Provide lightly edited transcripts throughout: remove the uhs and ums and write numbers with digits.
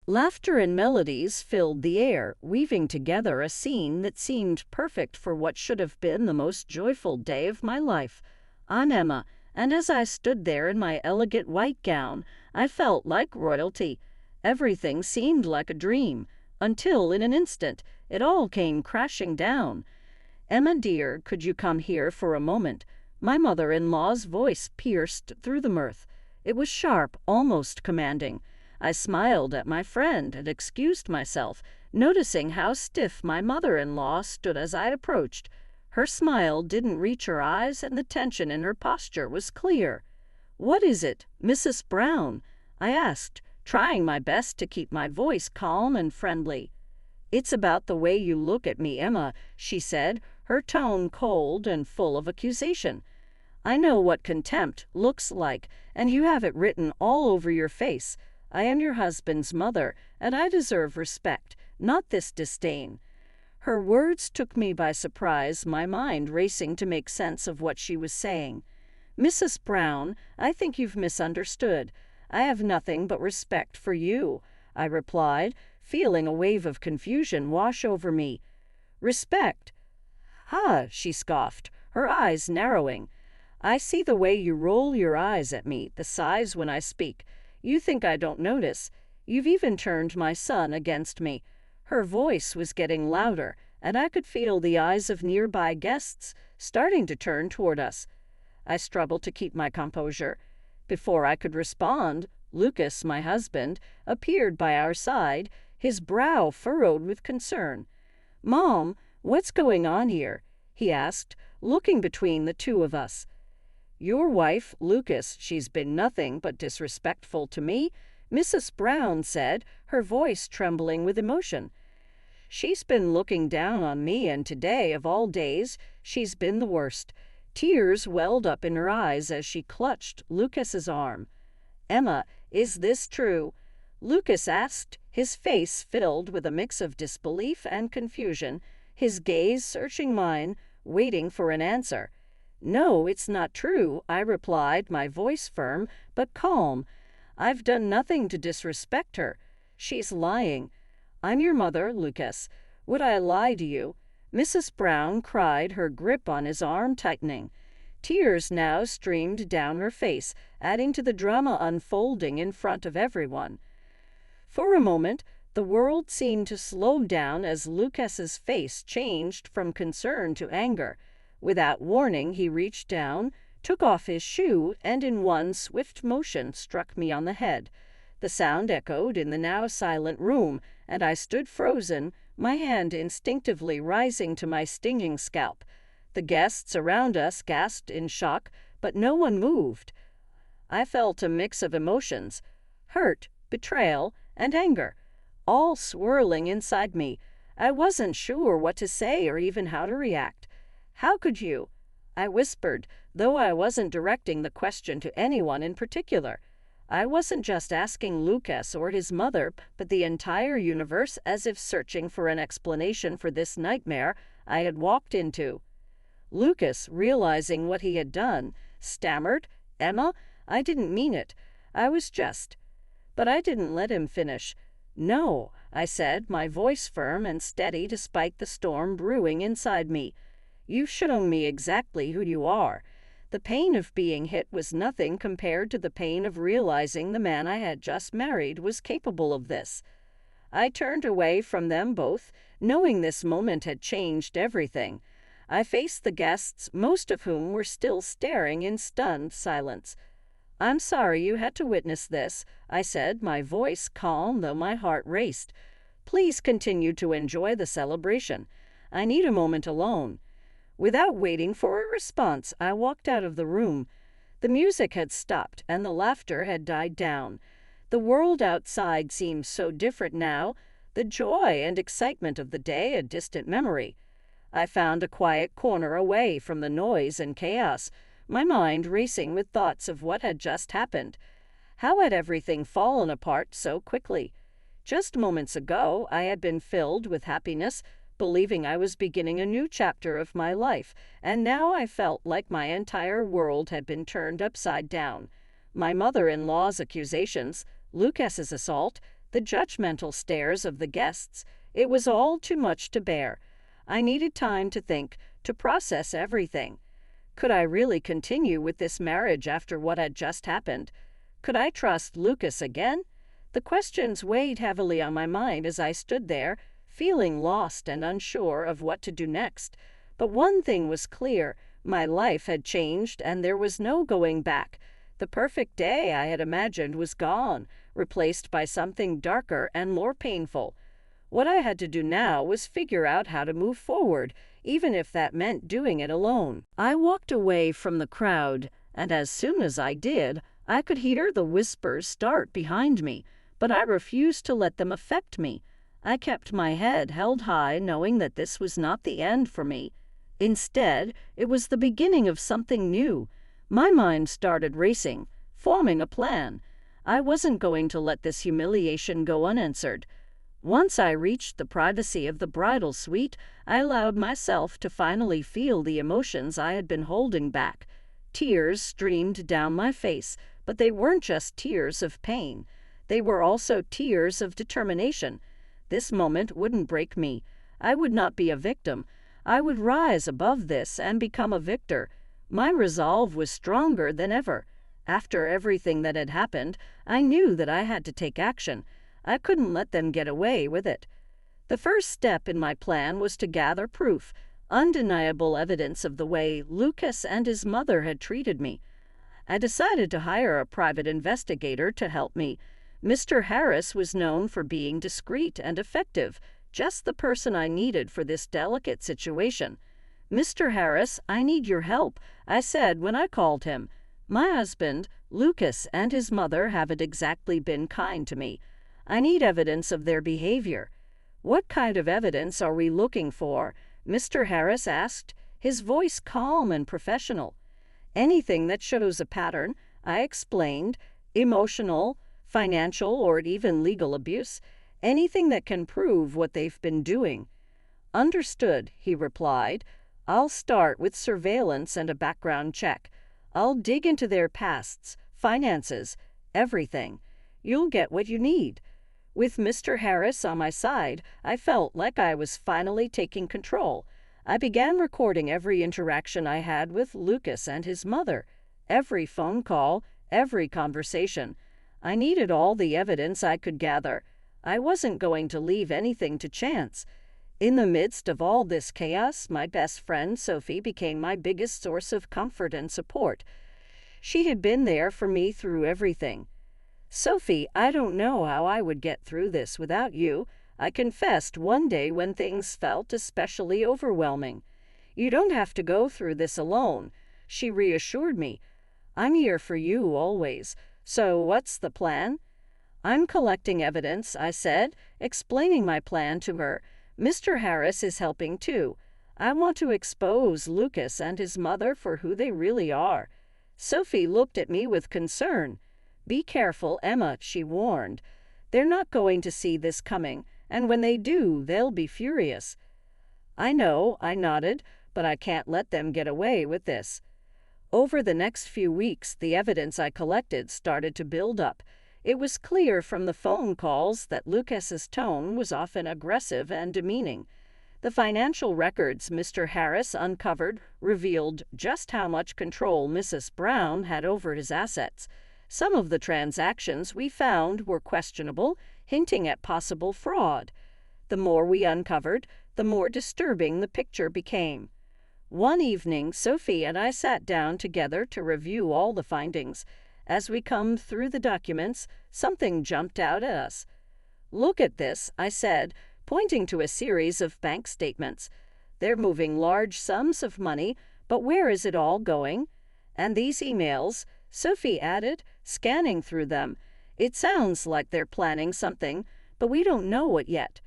Laughter and melodies filled the air, weaving together a scene that seemed perfect for what should have been the most joyful day of my life. I'm Emma, and as I stood there in my elegant white gown, I felt like royalty. Everything seemed like a dream, until in an instant it all came crashing down. "Emma dear, could you come here for a moment?" My mother-in-law's voice pierced through the mirth. It was sharp, almost commanding. I smiled at my friend and excused myself, noticing how stiff my mother-in-law stood as I approached. Her smile didn't reach her eyes, and the tension in her posture was clear. "What is it, Mrs. Brown?" I asked, trying my best to keep my voice calm and friendly. "It's about the way you look at me, Emma," she said, her tone cold and full of accusation. "I know what contempt looks like, and you have it written all over your face. I am your husband's mother, and I deserve respect, not this disdain." Her words took me by surprise, my mind racing to make sense of what she was saying. "Mrs. Brown, I think you've misunderstood. I have nothing but respect for you," I replied, feeling a wave of confusion wash over me. "Respect? Ha!" she scoffed, her eyes narrowing. "I see the way you roll your eyes at me, the sighs when I speak. You think I don't notice. You've even turned my son against me." Her voice was getting louder, and I could feel the eyes of nearby guests starting to turn toward us. I struggled to keep my composure. Before I could respond, Lucas, my husband, appeared by our side, his brow furrowed with concern. "Mom, what's going on here?" he asked, looking between the two of us. "Your wife, Lucas, she's been nothing but disrespectful to me," Mrs. Brown said, her voice trembling with emotion. "She's been looking down on me, and today, of all days, she's been the worst." Tears welled up in her eyes as she clutched Lucas's arm. "Emma, is this true?" Lucas asked, his face filled with a mix of disbelief and confusion, his gaze searching mine, waiting for an answer. "No, it's not true," I replied, my voice firm but calm. "I've done nothing to disrespect her. She's lying." "I'm your mother, Lucas. Would I lie to you?" Mrs. Brown cried, her grip on his arm tightening. Tears now streamed down her face, adding to the drama unfolding in front of everyone. For a moment, the world seemed to slow down as Lucas's face changed from concern to anger. Without warning, he reached down, took off his shoe, and in one swift motion struck me on the head. The sound echoed in the now silent room, and I stood frozen, my hand instinctively rising to my stinging scalp. The guests around us gasped in shock, but no one moved. I felt a mix of emotions, hurt, betrayal, and anger, all swirling inside me. I wasn't sure what to say or even how to react. "How could you?" I whispered, though I wasn't directing the question to anyone in particular. I wasn't just asking Lucas or his mother, but the entire universe, as if searching for an explanation for this nightmare I had walked into. Lucas, realizing what he had done, stammered, "Emma, I didn't mean it. I was just—" But I didn't let him finish. "No," I said, my voice firm and steady despite the storm brewing inside me. "You've shown me exactly who you are." The pain of being hit was nothing compared to the pain of realizing the man I had just married was capable of this. I turned away from them both, knowing this moment had changed everything. I faced the guests, most of whom were still staring in stunned silence. "I'm sorry you had to witness this," I said, my voice calm though my heart raced. "Please continue to enjoy the celebration. I need a moment alone." Without waiting for a response, I walked out of the room. The music had stopped and the laughter had died down. The world outside seemed so different now, the joy and excitement of the day a distant memory. I found a quiet corner away from the noise and chaos, my mind racing with thoughts of what had just happened. How had everything fallen apart so quickly? Just moments ago, I had been filled with happiness, believing I was beginning a new chapter of my life, and now I felt like my entire world had been turned upside down. My mother-in-law's accusations, Lucas's assault, the judgmental stares of the guests. It was all too much to bear. I needed time to think, to process everything. Could I really continue with this marriage after what had just happened? Could I trust Lucas again? The questions weighed heavily on my mind as I stood there, feeling lost and unsure of what to do next. But one thing was clear: my life had changed and there was no going back. The perfect day I had imagined was gone, replaced by something darker and more painful. What I had to do now was figure out how to move forward, even if that meant doing it alone. I walked away from the crowd, and as soon as I did, I could hear the whispers start behind me, but I refused to let them affect me. I kept my head held high, knowing that this was not the end for me. Instead, it was the beginning of something new. My mind started racing, forming a plan. I wasn't going to let this humiliation go unanswered. Once I reached the privacy of the bridal suite, I allowed myself to finally feel the emotions I had been holding back. Tears streamed down my face, but they weren't just tears of pain. They were also tears of determination. This moment wouldn't break me. I would not be a victim. I would rise above this and become a victor. My resolve was stronger than ever. After everything that had happened, I knew that I had to take action. I couldn't let them get away with it. The first step in my plan was to gather proof, undeniable evidence of the way Lucas and his mother had treated me. I decided to hire a private investigator to help me. Mr. Harris was known for being discreet and effective, just the person I needed for this delicate situation. "Mr. Harris, I need your help," I said when I called him. "My husband, Lucas, and his mother haven't exactly been kind to me. I need evidence of their behavior." "What kind of evidence are we looking for?" Mr. Harris asked, his voice calm and professional. "Anything that shows a pattern," I explained. "Emotional, financial, or even legal abuse. Anything that can prove what they've been doing." "Understood," he replied. "I'll start with surveillance and a background check. I'll dig into their pasts, finances, everything. You'll get what you need." With Mr. Harris on my side, I felt like I was finally taking control. I began recording every interaction I had with Lucas and his mother, every phone call, every conversation. I needed all the evidence I could gather. I wasn't going to leave anything to chance. In the midst of all this chaos, my best friend Sophie became my biggest source of comfort and support. She had been there for me through everything. "Sophie, I don't know how I would get through this without you," I confessed one day when things felt especially overwhelming. "You don't have to go through this alone," she reassured me. "I'm here for you always. So what's the plan?" "I'm collecting evidence," I said, explaining my plan to her. "Mr. Harris is helping too. I want to expose Lucas and his mother for who they really are." Sophie looked at me with concern. "Be careful, Emma," she warned. "They're not going to see this coming, and when they do, they'll be furious." "I know," I nodded, "but I can't let them get away with this." Over the next few weeks, the evidence I collected started to build up. It was clear from the phone calls that Lucas's tone was often aggressive and demeaning. The financial records Mr. Harris uncovered revealed just how much control Mrs. Brown had over his assets. Some of the transactions we found were questionable, hinting at possible fraud. The more we uncovered, the more disturbing the picture became. One evening, Sophie and I sat down together to review all the findings. As we combed through the documents, something jumped out at us. "Look at this," I said, pointing to a series of bank statements. "They're moving large sums of money, but where is it all going? And these emails," Sophie added, scanning through them. "It sounds like they're planning something, but we don't know what yet."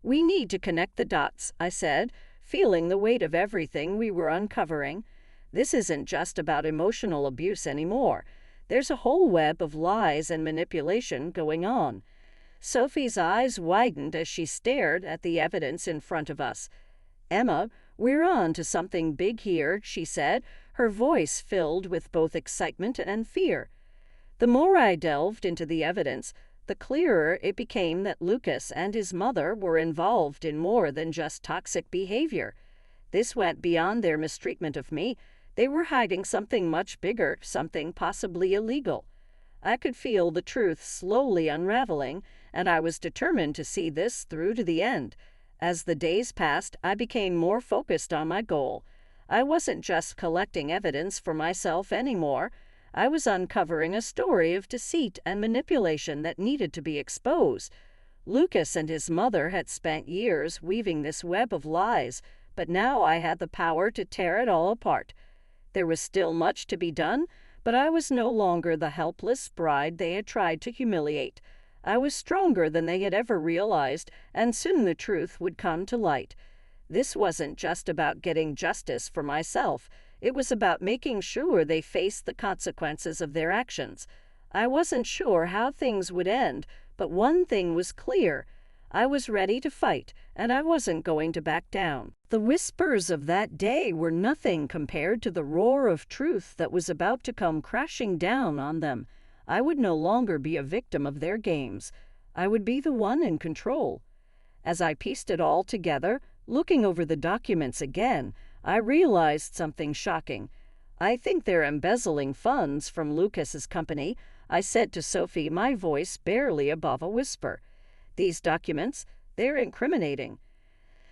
"We need to connect the dots," I said, feeling the weight of everything we were uncovering. "This isn't just about emotional abuse anymore. There's a whole web of lies and manipulation going on." Sophie's eyes widened as she stared at the evidence in front of us. "Emma, we're on to something big here," she said, her voice filled with both excitement and fear. The more I delved into the evidence, the clearer it became that Lucas and his mother were involved in more than just toxic behavior. This went beyond their mistreatment of me. They were hiding something much bigger, something possibly illegal. I could feel the truth slowly unraveling, and I was determined to see this through to the end. As the days passed, I became more focused on my goal. I wasn't just collecting evidence for myself anymore. I was uncovering a story of deceit and manipulation that needed to be exposed. Lucas and his mother had spent years weaving this web of lies, but now I had the power to tear it all apart. There was still much to be done, but I was no longer the helpless bride they had tried to humiliate. I was stronger than they had ever realized, and soon the truth would come to light. This wasn't just about getting justice for myself. It was about making sure they faced the consequences of their actions. I wasn't sure how things would end, but one thing was clear. I was ready to fight, and I wasn't going to back down. The whispers of that day were nothing compared to the roar of truth that was about to come crashing down on them. I would no longer be a victim of their games. I would be the one in control. As I pieced it all together, looking over the documents again, I realized something shocking. "I think they're embezzling funds from Lucas's company," I said to Sophie, my voice barely above a whisper. "These documents, they're incriminating."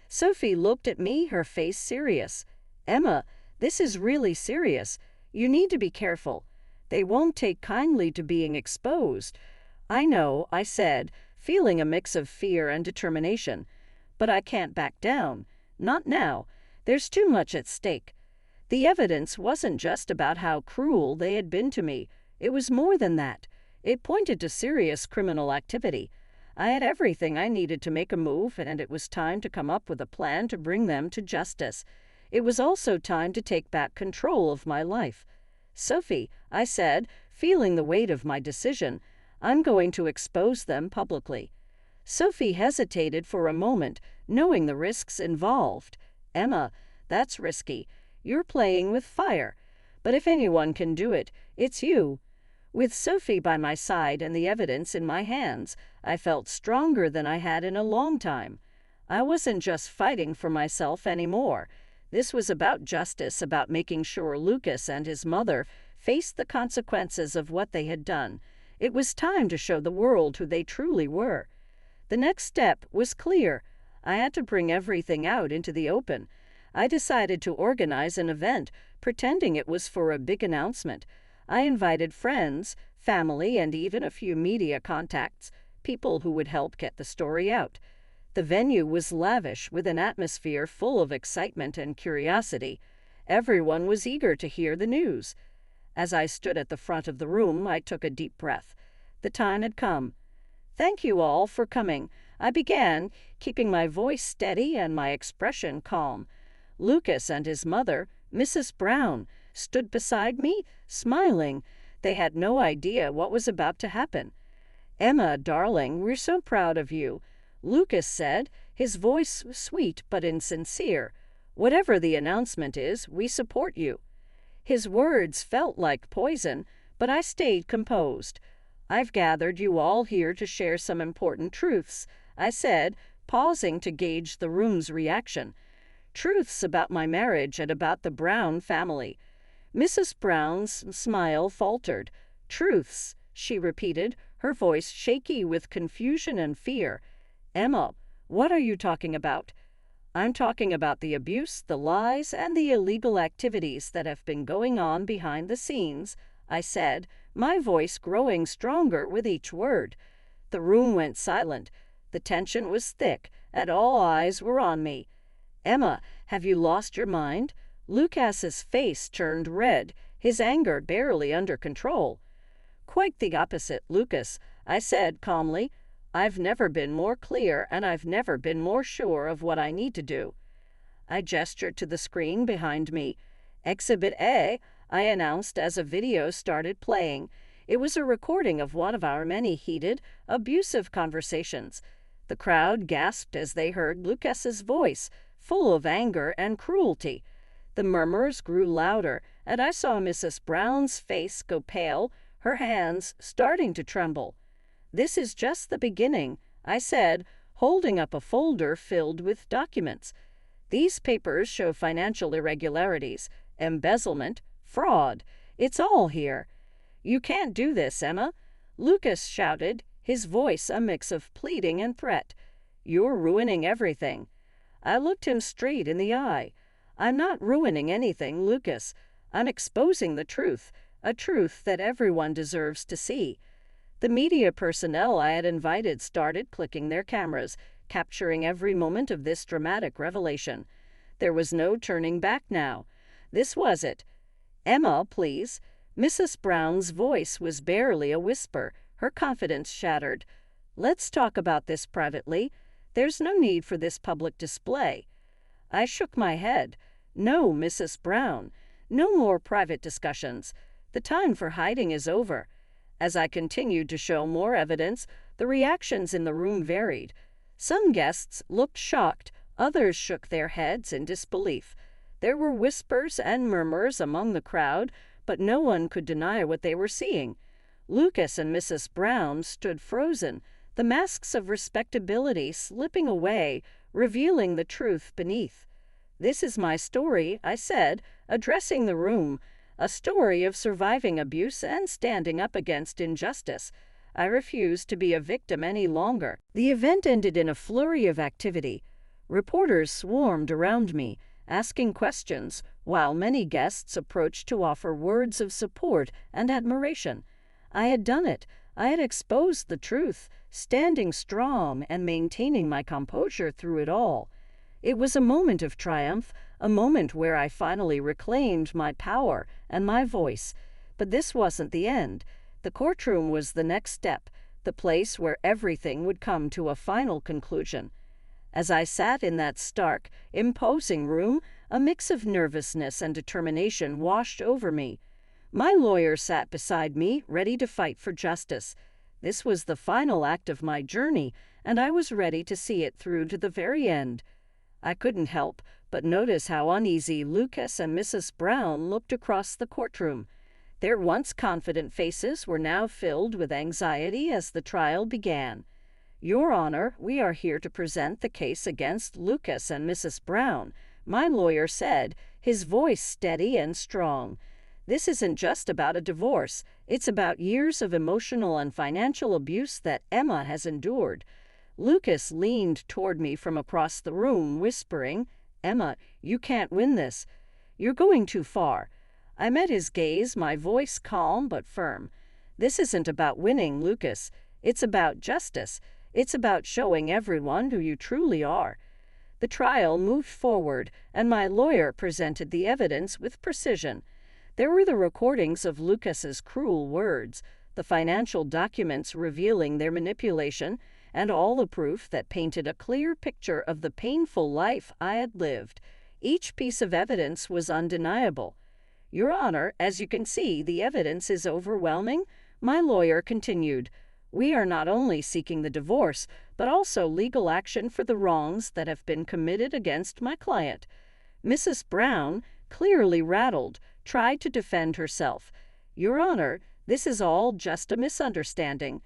Sophie looked at me, her face serious. "Emma, this is really serious. You need to be careful. They won't take kindly to being exposed." "I know," I said, feeling a mix of fear and determination. "But I can't back down. Not now. There's too much at stake." The evidence wasn't just about how cruel they had been to me. It was more than that. It pointed to serious criminal activity. I had everything I needed to make a move, and it was time to come up with a plan to bring them to justice. It was also time to take back control of my life. "Sophie," I said, feeling the weight of my decision, "I'm going to expose them publicly." Sophie hesitated for a moment, knowing the risks involved. "Emma, that's risky. You're playing with fire. But if anyone can do it, it's you." With Sophie by my side and the evidence in my hands, I felt stronger than I had in a long time. I wasn't just fighting for myself anymore. This was about justice, about making sure Lucas and his mother faced the consequences of what they had done. It was time to show the world who they truly were. The next step was clear. I had to bring everything out into the open. I decided to organize an event, pretending it was for a big announcement. I invited friends, family, and even a few media contacts, people who would help get the story out. The venue was lavish, with an atmosphere full of excitement and curiosity. Everyone was eager to hear the news. As I stood at the front of the room, I took a deep breath. The time had come. "Thank you all for coming," I began, keeping my voice steady and my expression calm. Lucas and his mother, Mrs. Brown, stood beside me, smiling. They had no idea what was about to happen. "Emma, darling, we're so proud of you," Lucas said, his voice sweet but insincere. "Whatever the announcement is, we support you." His words felt like poison, but I stayed composed. "I've gathered you all here to share some important truths," I said, pausing to gauge the room's reaction. "Truths about my marriage and about the Brown family." Mrs. Brown's smile faltered. "Truths," she repeated, her voice shaky with confusion and fear. "Emma, what are you talking about?" "I'm talking about the abuse, the lies, and the illegal activities that have been going on behind the scenes," I said, my voice growing stronger with each word. The room went silent. The tension was thick, and all eyes were on me. "Emma, have you lost your mind?" Lucas's face turned red, his anger barely under control. "Quite the opposite, Lucas," I said calmly. "I've never been more clear, and I've never been more sure of what I need to do." I gestured to the screen behind me. "Exhibit A," I announced as a video started playing. It was a recording of one of our many heated, abusive conversations. The crowd gasped as they heard Lucas's voice, full of anger and cruelty. The murmurs grew louder, and I saw Mrs. Brown's face go pale, her hands starting to tremble. This is just the beginning, I said, holding up a folder filled with documents. These papers show financial irregularities, embezzlement, fraud. It's all here. You can't do this, Emma, Lucas shouted, his voice a mix of pleading and threat. You're ruining everything. I looked him straight in the eye. I'm not ruining anything, Lucas. I'm exposing the truth, a truth that everyone deserves to see. The media personnel I had invited started clicking their cameras, capturing every moment of this dramatic revelation. There was no turning back now. This was it. Emma, please. Mrs. Brown's voice was barely a whisper, her confidence shattered. Let's talk about this privately. There's no need for this public display. I shook my head. No, Mrs. Brown. No more private discussions. The time for hiding is over. As I continued to show more evidence, the reactions in the room varied. Some guests looked shocked, others shook their heads in disbelief. There were whispers and murmurs among the crowd, but no one could deny what they were seeing. Lucas and Mrs. Brown stood frozen, the masks of respectability slipping away, revealing the truth beneath. This is my story, I said, addressing the room, a story of surviving abuse and standing up against injustice. I refused to be a victim any longer. The event ended in a flurry of activity. Reporters swarmed around me, asking questions, while many guests approached to offer words of support and admiration. I had done it. I had exposed the truth, standing strong and maintaining my composure through it all. It was a moment of triumph, a moment where I finally reclaimed my power and my voice. But this wasn't the end. The courtroom was the next step, the place where everything would come to a final conclusion. As I sat in that stark, imposing room, a mix of nervousness and determination washed over me. My lawyer sat beside me, ready to fight for justice. This was the final act of my journey, and I was ready to see it through to the very end. I couldn't help but notice how uneasy Lucas and Mrs. Brown looked across the courtroom. Their once confident faces were now filled with anxiety as the trial began. Your Honor, we are here to present the case against Lucas and Mrs. Brown, my lawyer said, his voice steady and strong. This isn't just about a divorce. It's about years of emotional and financial abuse that Emma has endured. Lucas leaned toward me from across the room, whispering, Emma, you can't win this. You're going too far. I met his gaze, my voice calm but firm. This isn't about winning, Lucas. It's about justice. It's about showing everyone who you truly are. The trial moved forward, and my lawyer presented the evidence with precision. There were the recordings of Lucas's cruel words, the financial documents revealing their manipulation, and all the proof that painted a clear picture of the painful life I had lived. Each piece of evidence was undeniable. Your Honor, as you can see, the evidence is overwhelming. My lawyer continued, we are not only seeking the divorce, but also legal action for the wrongs that have been committed against my client. Mrs. Brown, clearly rattled, tried to defend herself. Your Honor, this is all just a misunderstanding.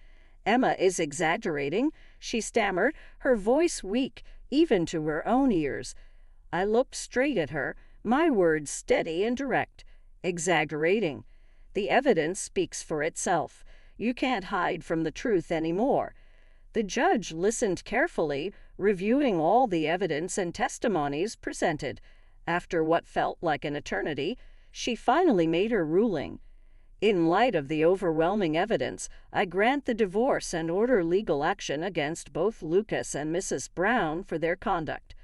Emma is exaggerating, she stammered, her voice weak, even to her own ears. I looked straight at her, my words steady and direct. Exaggerating. The evidence speaks for itself. You can't hide from the truth anymore. The judge listened carefully, reviewing all the evidence and testimonies presented. After what felt like an eternity, she finally made her ruling. In light of the overwhelming evidence, I grant the divorce and order legal action against both Lucas and Mrs. Brown for their conduct.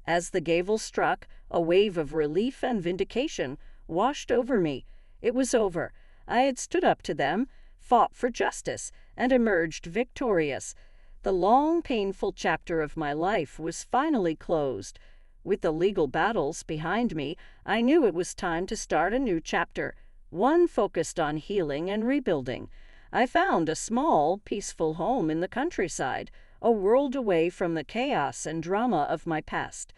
As the gavel struck, a wave of relief and vindication washed over me. It was over. I had stood up to them, fought for justice, and emerged victorious. The long, painful chapter of my life was finally closed. With the legal battles behind me, I knew it was time to start a new chapter, one focused on healing and rebuilding. I found a small, peaceful home in the countryside, a world away from the chaos and drama of my past.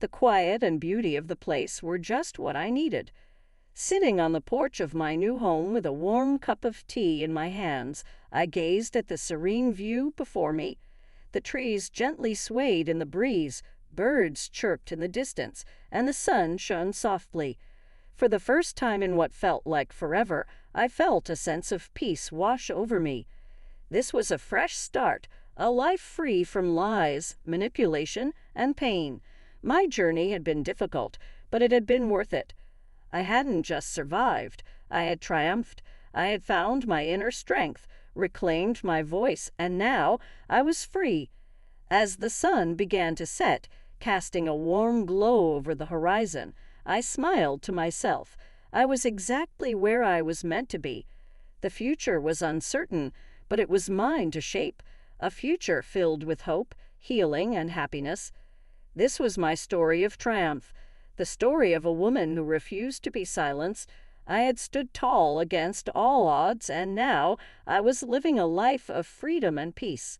The quiet and beauty of the place were just what I needed. Sitting on the porch of my new home with a warm cup of tea in my hands, I gazed at the serene view before me. The trees gently swayed in the breeze, birds chirped in the distance, and the sun shone softly. For the first time in what felt like forever, I felt a sense of peace wash over me. This was a fresh start, a life free from lies, manipulation, and pain. My journey had been difficult, but it had been worth it. I hadn't just survived, I had triumphed. I had found my inner strength, reclaimed my voice, and now I was free. As the sun began to set, casting a warm glow over the horizon, I smiled to myself. I was exactly where I was meant to be. The future was uncertain, but it was mine to shape, a future filled with hope, healing, and happiness. This was my story of triumph, the story of a woman who refused to be silenced. I had stood tall against all odds, and now I was living a life of freedom and peace.